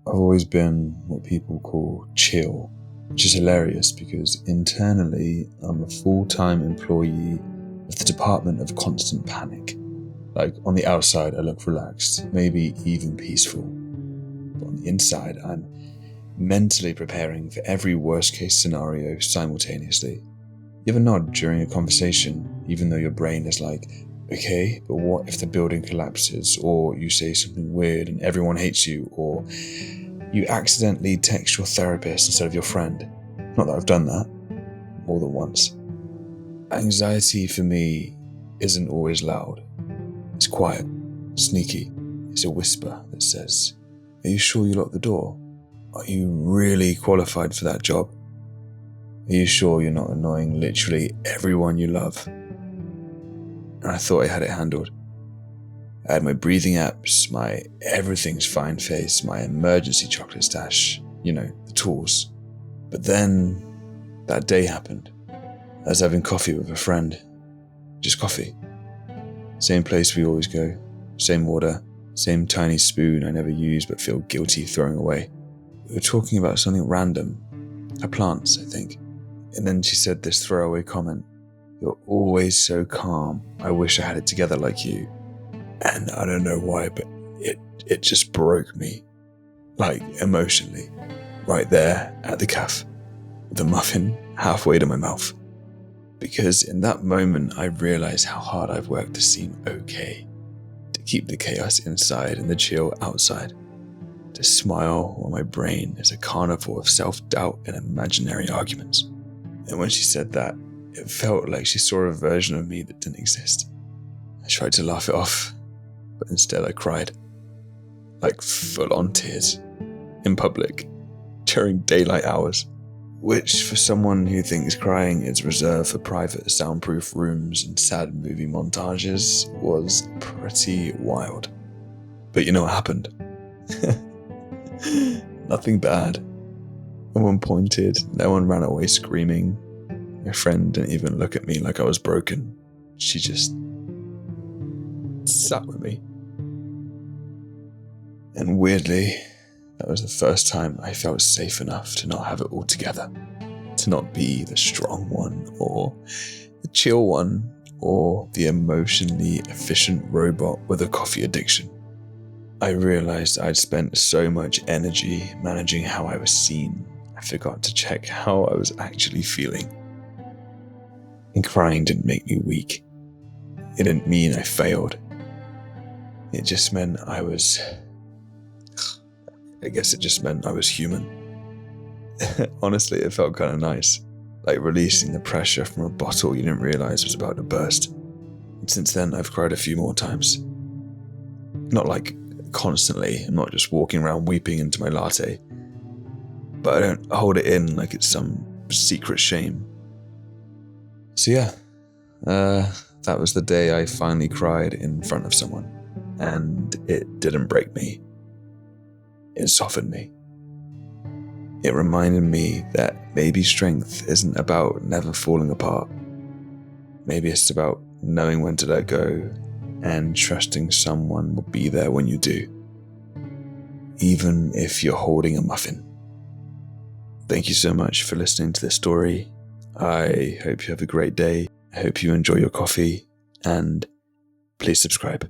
I've always been what people call chill, which is hilarious because internally I'm a full-time employee of the Department of Constant Panic. Like, on the outside I look relaxed, maybe even peaceful. But on the inside I'm mentally preparing for every worst-case scenario simultaneously. You ever nod during a conversation, even though your brain is like, okay, but what if the building collapses, or you say something weird and everyone hates you, or you accidentally text your therapist instead of your friend? Not that I've done that more than once. Anxiety for me isn't always loud. It's quiet, sneaky. It's a whisper that says, are you sure you locked the door? Are you really qualified for that job? Are you sure you're not annoying literally everyone you love? And I thought I had it handled. I had my breathing apps, my everything's fine face, my emergency chocolate stash, the tools. But then that day happened. I was having coffee with a friend. Just coffee. Same place we always go. Same order. Same tiny spoon I never use but feel guilty throwing away. We were talking about something random. Her plants, I think. And then she said this throwaway comment. You're always so calm. I wish I had it together like you. And I don't know why, but it just broke me. Like, emotionally. Right there at the cafe. With the muffin halfway to my mouth. Because in that moment I realized how hard I've worked to seem okay. To keep the chaos inside and the chill outside. To smile while my brain is a carnival of self-doubt and imaginary arguments. And when she said that, it felt like she saw a version of me that didn't exist. I tried to laugh it off, but instead I cried. Like full-on tears. In public. During daylight hours. Which, for someone who thinks crying is reserved for private soundproof rooms and sad movie montages, was pretty wild. But you know what happened? Nothing bad. No one pointed, no one ran away screaming. My friend didn't even look at me like I was broken. She just sat with me. And weirdly, that was the first time I felt safe enough to not have it all together. To not be the strong one, or the chill one, or the emotionally efficient robot with a coffee addiction. I realized I'd spent so much energy managing how I was seen, I forgot to check how I was actually feeling. And crying didn't make me weak. It didn't mean I failed. It just meant I was human. Honestly, it felt kind of nice. Like releasing the pressure from a bottle you didn't realize was about to burst. And since then, I've cried a few more times. Not like constantly. I'm not just walking around weeping into my latte. But I don't hold it in like it's some secret shame. So yeah, that was the day I finally cried in front of someone. And it didn't break me. It softened me. It reminded me that maybe strength isn't about never falling apart. Maybe it's about knowing when to let go and trusting someone will be there when you do. Even if you're holding a muffin. Thank you so much for listening to this story. I hope you have a great day. I hope you enjoy your coffee, and please subscribe.